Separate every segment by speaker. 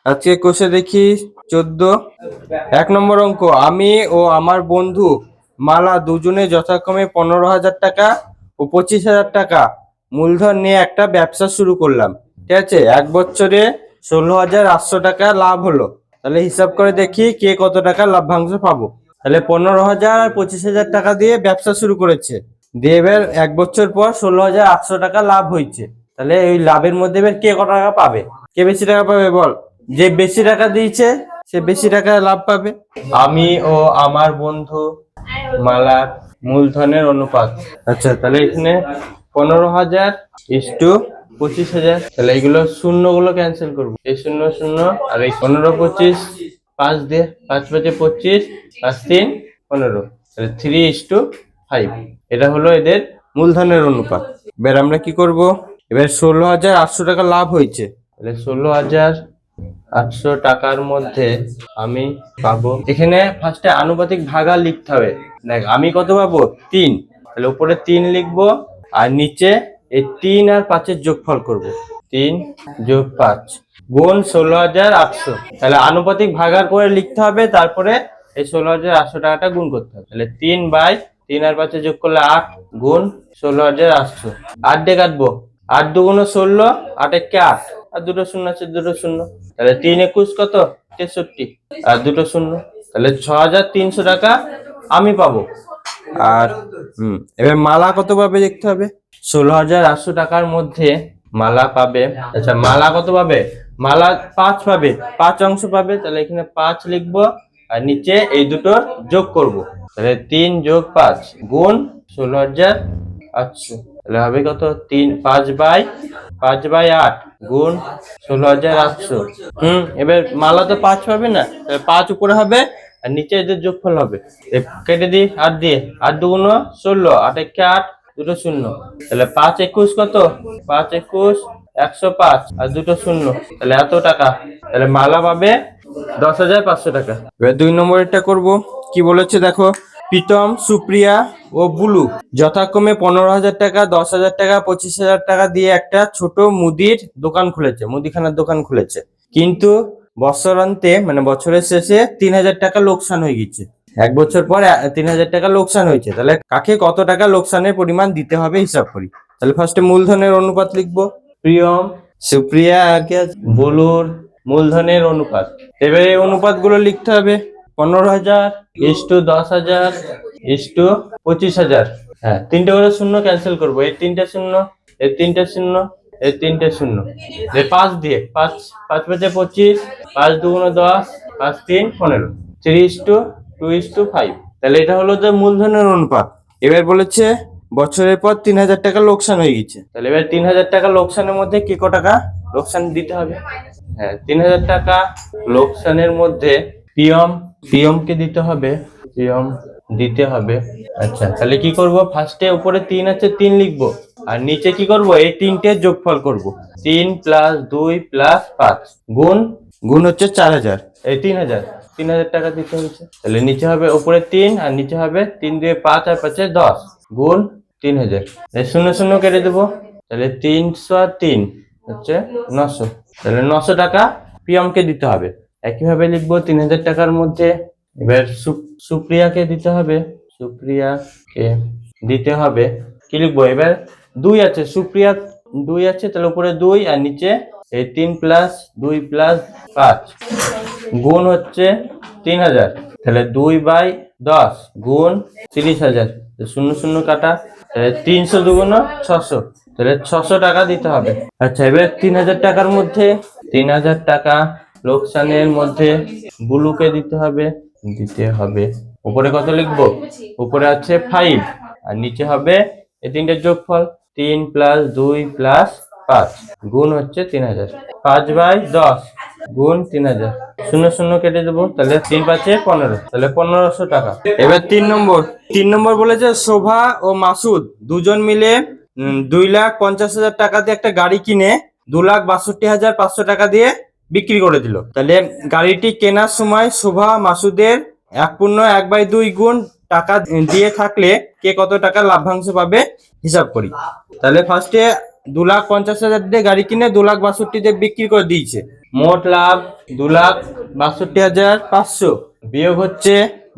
Speaker 1: আজকে কোষে দেখি 14। 1 নম্বর অঙ্ক, আমি ও আমার বন্ধু মালা দুজনে যথাক্রমে 15,000 টাকা ও 25,000 টাকা মূলধন নিয়ে একটা ব্যবসা শুরু করলাম। ঠিক আছে, 1 বছরে 16,800 টাকা লাভ হলো। তাহলে হিসাব করে দেখি কে কত টাকা লাভ্যাংশ পাবো। তাহলে 15,000 আর 25,000 টাকা দিয়ে ব্যবসা শুরু করেছে, দিয়ে এবার 1 বছর পর 16,800 টাকা লাভ হয়েছে। তাহলে এই লাভের মধ্যে এবার কে কত টাকা পাবে? কে বেশি টাকা পাবে বল? যে বেশি টাকা দিয়েছে সে বেশি টাকা লাভ পাবে। আমি ও আমার বন্ধু মালার মূলধনের অনুপাত। আচ্ছা, তাহলে এখানে 15,000 ইস্টু 25,000। তাহলে এইগুলো শূন্যগুলো ক্যান্সেল করবো, এই 0 0 আর এই 15 25 5 দিয়ে 5 5 25 5 3 15। তাহলে 3:5। এটা হলো এদের মূলধনের অনুপাত। এবার আমরা কি করব? এবার 16,800 টাকা লাভ হয়েছে, তাহলে 16,800 টাকার মধ্যে আমি পাবো, এখানে ফার্স্টে আনুপাতিক ভাগার লিখতে হবে। দেখ আমি কত পাবো? 3। তাহলে উপরে 3 লিখবো আর নিচে এই 3 আর 5-এর যোগফল করব। 3 যোগ 5 গুণ 16,800। তাহলে আনুপাতিক ভাগার করে লিখতে হবে, তারপরে এই 16,800 টাকাটা গুণ করতে হবে। তাহলে 3/3 আর 5 যোগ করলে 8 গুণ 16,800। 8 দিয়ে কাটবো, 8 2 16, 8 1 8 আর দুটো শূন্য আছে, দুটো শূন্য। তাহলে 3 21 কত? 63 আর দুটো শূন্য। তাহলে 6,300 টাকা আমি পাবো। আর এবার মালা কত পাবে দেখতে হবে। 16,800 টাকার মধ্যে মালা পাবে। আচ্ছা, মালা কত পাবে? মালা 5 পাবে, 5 অংশ পাবে। তাহলে এখানে 5 লিখবো আর নিচে এই দুটোর যোগ করব। তাহলে 3 যোগ 5 গুণ 16,800। তাহলে হবে কত? 5/8 গুণ 16,800। এবার মালা তো 5 পাবে না, 5 উপরে হবে আর নিচে এদের যোগফল হবে। কেটে দিই 8 দিয়ে, 8 2 16, 8 1 8, দুটো শূন্য। তাহলে 5 21 কত? 5 21 105 আর দুটো শূন্য। তাহলে এত টাকা। তাহলে মালা পাবে 10,500 টাকা। এবার 2 নম্বরেরটা করব। কি বলেছে দেখো, প্রীতম, সুপ্রিয়া ও বুলু যথাক্রমে 15,000 টাকা, 10,000 টাকা, 25,000 টাকা দিয়ে একটা ছোট মুদির দোকান খুলেছে, মুদিখানার দোকান খুলেছে। কিন্তু বছরান্তে মানে বছরের শেষে 3,000 টাকা লোকসান হয়ে গেছে। 1 বছর পর 3,000 টাকা লোকসান হয়েছে। তাহলে কাকে কত টাকা লোকসানের পরিমাণ দিতে হবে হিসাব করি। তাহলে ফার্স্টে মূলধনের অনুপাত লিখবো। প্রিয়ম, সুপ্রিয়া আর কি বুলুর মূলধনের অনুপাত। এবারে এই অনুপাত গুলো লিখতে হবে। 15,000 ইস্টু 10,000 ইস্টু 25,000। হ্যাঁ, 3টে করে শূন্য ক্যান্সেল করবো। এই 3টে শূন্য, এই 3টে শূন্য, এই 3টে শূন্য। 5 দিয়ে 5 5 5 25, 5 2 10, 5 3 15, 3:2:5। তাহলে এটা হলো যে মূলধনের অনুপাত। এবার বলেছে বছরের পর 3,000 টাকা লোকসান হয়ে গেছে। তাহলে এবার 3,000 টাকা লোকসানের মধ্যে কে কত টাকা লোকসান দিতে হবে? হ্যাঁ, 3,000 টাকা লোকসানের মধ্যে পিয়মকে দিতে হবে, পিয়ম দিতে হবে। আচ্ছা, তাহলে কি করব? ফার্স্টে উপরে 3 আছে, 3 লিখবো আর নিচে কি করব? এই 3টে যোগফল করব। 3 + 2 + 5 গুণ হচ্ছে 4,000। এই 3,000 টাকা দিতে হচ্ছে। তাহলে নিচে হবে উপরে 3 আর নিচে হবে 3 2 5 আর 5 10 গুণ 3,000। এই 0 0 কেটে দেবো। তাহলে 300 আর 3 হচ্ছে 900। তাহলে 900 টাকা পিয়মকে দিতে হবে। একইভাবে লিখবো 3,000 টাকার মধ্যে এবার সুপ্রিয়াকে দিতে হবে, সুপ্রিয়াকে দিতে হবে। কি লিখবো? এবার 2 আছে, সুপ্রিয়া 2 আছে, তাহলে উপরে 2 আর নিচে এই 3 + 2 + 5 গুণ হচ্ছে 3,000। তাহলে 2/10 গুণ 30,000। 0 0 কাটা। তাহলে 300 2 600। তাহলে 600 টাকা দিতে হবে। আচ্ছা, এবার 3,000 টাকার মধ্যে 3,000 টাকা লোকসানের মধ্যে বুলুকে দিতে হবে। উপরে কত লিখবো? উপরে আছে 5 আর নিচে হবে এই 3টের যোগফল। 3 + 2 + 5 গুণ হচ্ছে 3,000। 5/10 গুণ 3,000। 0 0 কেটে দেবো। তাহলে 3 5 15, তাহলে 1,500 টাকা। এবার 3 নম্বর বলেছে শোভা ও মাসুদ দুজন মিলে 2,50,000 টাকা দিয়ে একটা গাড়ি কিনে 2,62,500 টাকা দিয়ে বিক্রি করে দিল। তাহলে গাড়িটি কেনার সময় শোভা মাসুদের 1/2 গুণ টাকা দিয়ে থাকলে কে কত টাকা লাভ্যাংশ পাবে হিসাব করি। তাহলে ফার্স্টে 2,50,000 দিয়ে গাড়ি কিনে 2,62,000 দিয়ে বিক্রি করে দিয়েছে। মোট লাভ 2,62,500, বিয়োগ হচ্ছে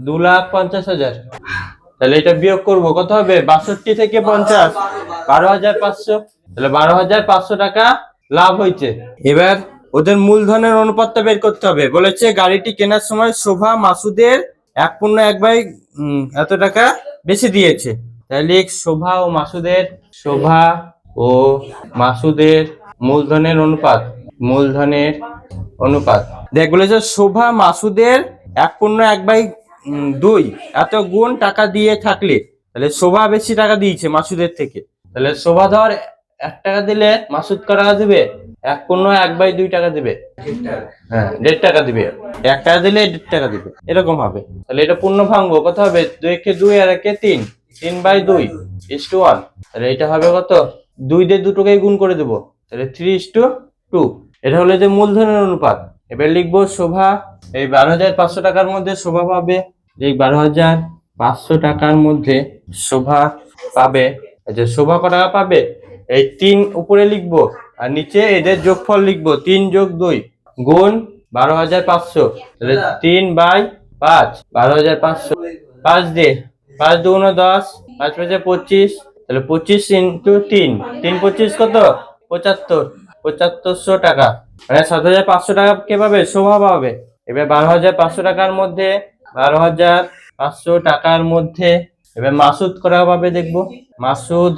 Speaker 1: 2,50,000। তাহলে এটা বিয়োগ করব, কত হবে? 62 থেকে 50, 12,500। তাহলে 12,500 টাকা লাভ হয়েছে। এবার ওদের মূলধনের অনুপাতটা বের করতে হবে। বলেছে গাড়িটি কেনার সময় শোভা মাসুদের 1/1 এত টাকা বেশি দিয়েছে। তাহলে শোভা ও মাসুদের মূলধনের অনুপাত দেখ, বলেছে শোভা মাসুদের 1/2 এত গুণ টাকা দিয়ে থাকলে, তাহলে শোভা বেশি টাকা দিয়েছে মাসুদের থেকে। তাহলে শোভা ধর 1 টাকা দিলে মাসুদ ক টাকা দিবে? 1/2 টাকা দিবে। হ্যাঁ, 1.5 টাকা দিবে। 1 টাকা দিলে 1.5 টাকা দিবে, এরকম হবে। তাহলে এটা পূর্ণ ভাঙবো, কত হবে? 2 কে 2 আর 1 কে 3, 3/2:1। তাহলে এটা হবে কত? 2 দিয়ে দুটোকেই গুণ করে দেবো, তাহলে 3:2। এটা হলো যে মূলধনের অনুপাত। এবার লিখবো শোভা, এই 12,500 টাকার মধ্যে শোভা পাবে, এই 12,500 টাকার মধ্যে শোভা পাবে, যে শোভা ক টাকা পাবে? এই 3 উপরে লিখবো আর নিচে এদের যোগফল লিখবো, 3 + 2 গুণ 12,500। তাহলে 3/5, 12,500। 5 দিয়ে 5 2 10, 5 5 25। তাহলে 25 × 3, 3 25 কত? 75,000 টাকা। মানে 7,500 টাকা কে পাবে? শোভা পাবে। এবার 12,500 টাকার মধ্যে 12,500 টাকার মধ্যে এবার মাসুদ ক টাকা পাবে দেখবো। মাসুদ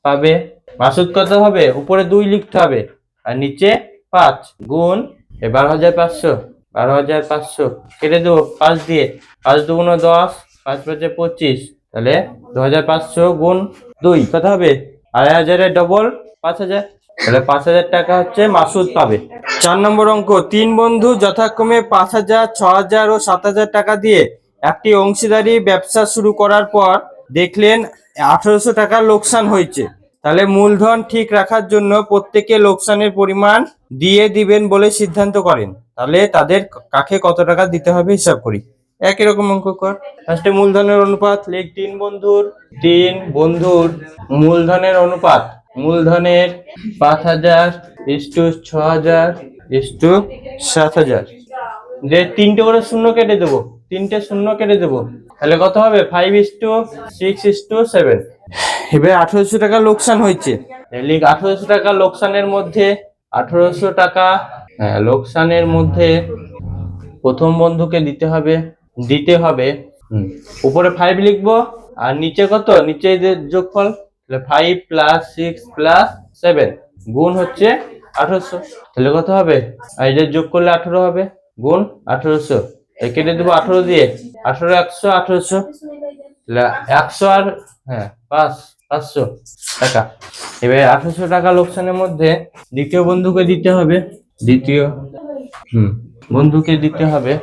Speaker 1: পাবে, মাসুদ কত হবে? উপরে 2 লিখতে হবে আর নিচে 5 গুণ 12,500 কেটে দেবো 5 দিয়ে। 5 2 10, 5 5 25। তাহলে 2,500 গুণ 2 কত হবে? 2,500 এর ডবল 5,000। তাহলে 5,000 টাকা হচ্ছে মাসুদ পাবে। 4 নম্বর অঙ্ক, 3 বন্ধু যথাক্রমে 5,000, 6,000 ও 7,000 টাকা দিয়ে একটি অংশীদারি ব্যবসা শুরু করার পর দেখলেন 1,800 টাকার লোকসান হয়েছে। তাহলে মূলধন ঠিক রাখার জন্য প্রত্যেকে লোকসানের পরিমাণ দিয়ে দিবেন বলে সিদ্ধান্ত করেন। তাহলে তাদের কাকে কত টাকা দিতে হবে হিসাব করি। একই রকম অঙ্ক কর। ফার্স্টে মূলধনের অনুপাত লিখ। 3 বন্ধুর মূলধনের অনুপাত, মূলধনের 5,000 = 6,000 = 7,000। যে 3টে করে শূন্য কেটে দেবো, 3টে শূন্য কেটে দেবো। তাহলে কত হবে? 5:6:7। এবার 1,800 টাকা লোকসান হয়েছে। লিখ 1,800 টাকা লোকসানের মধ্যে, 1,800 টাকা লোকসানের মধ্যে প্রথম বন্ধুকে দিতে হবে উপরে 5 লিখবো আর নিচে কত? নিচে যে যোগফল, তাহলে 5 + 6 + 7 গুণ হচ্ছে 1,800। তাহলে কত হবে? আর এটা যোগ করলে 18 হবে, গুণ 1,800। কেটে দেবো 18 দিয়ে। 18 100, 1,800। তাহলে 100 আর 500 টাকা। এবার 1,800 টাকা লোকসানের মধ্যে দ্বিতীয় বন্ধুকে দিতে হবে।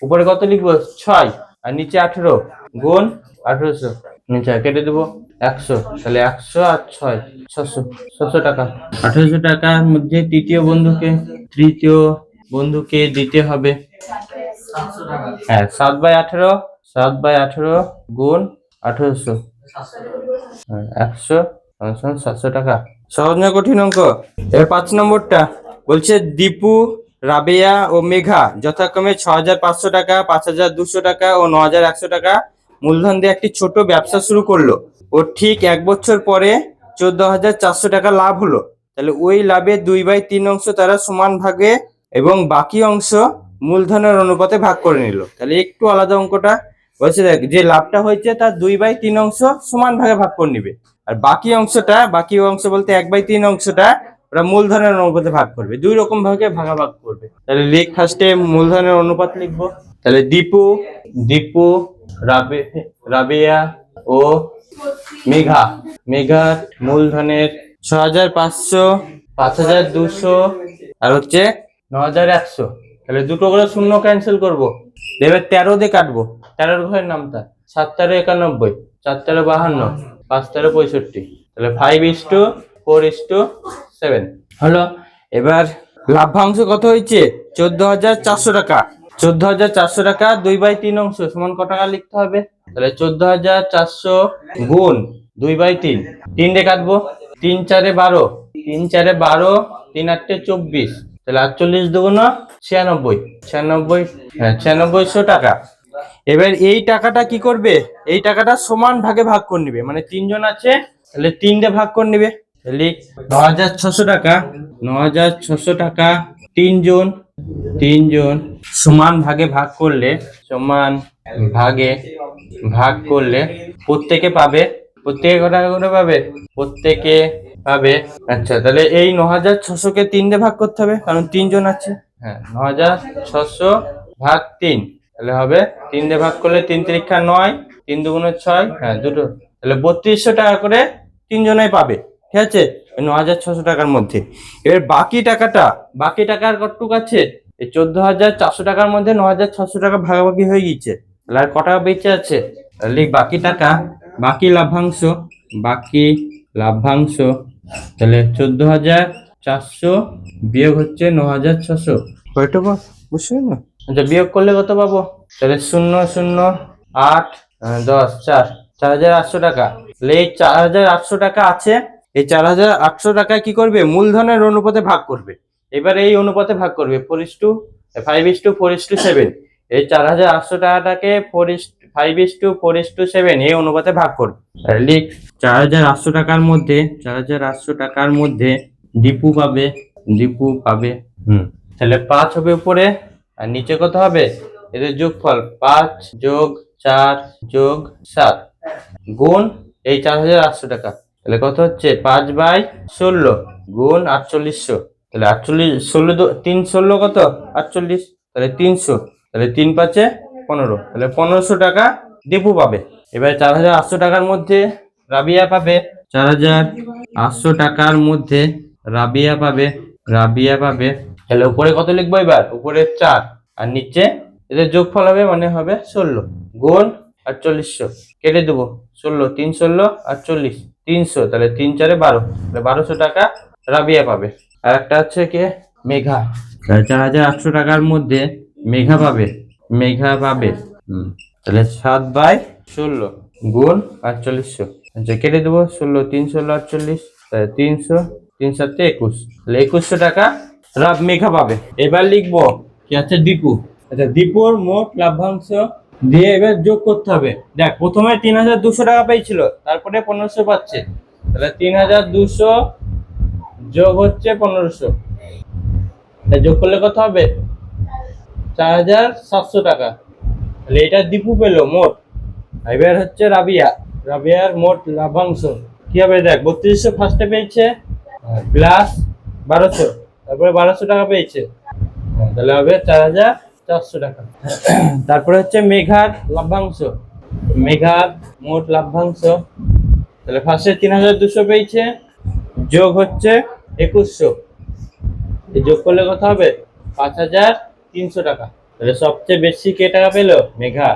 Speaker 1: উপরে কত লিখবো? 6 আর নিচে 18 গুণ 1,800। নিচে কেটে দেবো 100। তাহলে 100 আর 6, 600 টাকা। 1,800 টাকার মধ্যে তৃতীয় বন্ধুকে দিতে হবে 7/18 গুণ 1,800, 100 700 টাকা। সহজ না কঠিন অঙ্ক? এবার 5 নম্বরটা বলছে দীপু, রাবেয়া ও মেঘা যথাক্রমে 6,500 টাকা, 5,200 টাকা ও 9,100 টাকা মূলধন দিয়ে একটি ছোট ব্যবসা শুরু করলো। ও ঠিক 1 বছর পরে 14,400 টাকা লাভ হলো। তাহলে ওই লাভের 2/3 অংশ তারা সমান ভাগে এবং বাকি অংশ মূলধনের অনুপাতে ভাগ করে নিল। তাহলে একটু আলাদা অঙ্কটা। বলছে দেখ, যে লাভটা হয়েছে তার 2/3 অংশ সমান ভাগে ভাগ করে নিবে, আর বাকি অংশ বলতে 1/3 অংশটা ওরা মূলধনের অনুপাতে ভাগ করবে। 2 রকম ভাগে ভাগাভাগ করবে। তাহলে লিখ, ফার্স্টে মূলধনের অনুপাত লিখবো। তাহলে দীপু, রাবেয়া ও মেঘার মূলধনের 6,500, 5,200 আর হচ্ছে 9,100। তাহলে দুটো করে শূন্য ক্যান্সেল করবো। এবার 13 দিয়ে কাটবো। 13 ঘরের নামটা 7 × 91, 4 × 52, 5 × 65। তাহলে 5:4:7 হলো। এবার লাভ্যাংশ কত হয়েছে? 14,400 টাকা। 14,400 টাকা 2/3 অংশ সমান কত টাকা লিখতে হবে? তাহলে 14,400 গুণ 2/3, 3 দিয়ে কাটবো। 3 × 4 = 12, 3 × 4 = 12, 3 × 8 = 24। তাহলে 48 দুগুণ 96, 96, হ্যাঁ 9600 টাকা। এবার এই টাকাটা কি করবে, এই টাকাটা সমান ভাগে ভাগ করে নিবে, মানে তিনজন আছে তাহলে তিনটে ভাগ করে নিবে। তাহলে 9600 টাকা, 9600 টাকা তিনজন, তিনজন সমান ভাগে ভাগ করলে, সমান ভাগে ভাগ করলে প্রত্যেকে পাবে, প্রত্যেকে কত টাকা করে পাবে, প্রত্যেকে পাবে। আচ্ছা তাহলে এই 9600 কে 3 ভাগ করতে হবে কারণ তিনজন আছে। হ্যাঁ 9600 ভাগ 3, তাহলে হবে 3 ভাগ করলে 3 তিরিক্ষা 9, 3 দুগুণে 6, হ্যাঁ দুটো, তাহলে 3200 টাকা করে তিনজনেই পাবে। ঠিক আছে 9600 টাকার মধ্যে। এবার বাকি টাকাটা, বাকি টাকার কতটুকু আছে, এই 14400 টাকার মধ্যে 9600 টাকা ভাগাভাগি হয়ে গিয়েছে, তাহলে আর ক টাকা বেঁচে আছে, তাহলে বাকি টাকা, বাকি লাভ্যাংশ, বাকি লাভ্যাংশ, তাহলে 14400 বিয়োগ হচ্ছে 9600, কয়টুকু বুঝছো না? আচ্ছা বিয়োগ করলে কত পাবো, তাহলে 008 10 4, 4800 টাকা। তাহলে এই 4800 টাকা আছে, এই 4800 টাকা কি করবে, মূলধনের অনুপাতে ভাগ করবে। এবার এই অনুপাতে ভাগ করবে 5:4:7, এই 4800 টাকাটাকে 5:4:7 এই অনুপাতে ভাগ করবে। লিখ 4800 টাকার মধ্যে, 4800 টাকার মধ্যে দীপু পাবে, দীপু পাবে, তাহলে 5 হবে উপরে আর নিচে কত হবে, এদের যোগফল 5 যোগ 4 যোগ 7 গুণ এই 4800 টাকা, তাহলে কত হচ্ছে 5/16 গুণ 4800, তাহলে 48, 3 16 কত 48, তাহলে 300, তাহলে 3 5 15, তাহলে 1500 টাকা দীপু পাবে। এবার 4800 টাকার মধ্যে রাবিয়া পাবে, 4800 টাকার মধ্যে রাবিয়া পাবে, রাবিয়া পাবে। তাহলে উপরে কত লিখবো, এবার উপরে 4 আর নিচে এদের যোগফল হবে, মানে হবে 16 গুণ 4800, কেটে দেবো 16, 3 16 48, 300, তাহলে 3 4 12, তাহলে 1200 টাকা রাবিয়া পাবে। আর একটা হচ্ছে কে, মেঘা, 4800 টাকার মধ্যে মেঘা পাবে, মেঘা পাবে, তাহলে 7/16 গুণ 4800, আচ্ছা কেটে দেবো 16, 3 16 48, তাহলে 300, 3 7 21, তাহলে 2100 টাকা মেঘা পাবে। এবার লিখবো কি আছে, দীপু। আচ্ছা দীপুর মোট লাভ্যাংশ দিয়ে এবার যোগ করতে হবে। দেখ প্রথমে 3200 টাকা পেয়েছিল, তারপরে 1500 পাচ্ছে, তাহলে 3200 যোগ হচ্ছে 1500, যোগ করলে কত হবে 4700 টাকা। তাহলে এটা দীপু পেলো মোট। এবার হচ্ছে রাবিয়া, রাবিয়ার মোট লাভ্যাংশ কি হবে, দেখ 3200 ফার্স্টে পেয়েছে প্লাস 1200, তারপরে 1200 টাকা পেয়েছে, তাহলে হবে 4400 টাকা। তারপরে হচ্ছে মেঘার লাভ্যাংশ, মেঘার মোট লাভ্যাংশ, তাহলে ফার্স্টে 3200 পেয়েছে যোগ হচ্ছে 2100, এই যোগ করলে কত হবে 5300 টাকা। তাহলে সবচেয়ে বেশি কে টাকা পেলো, মেঘা।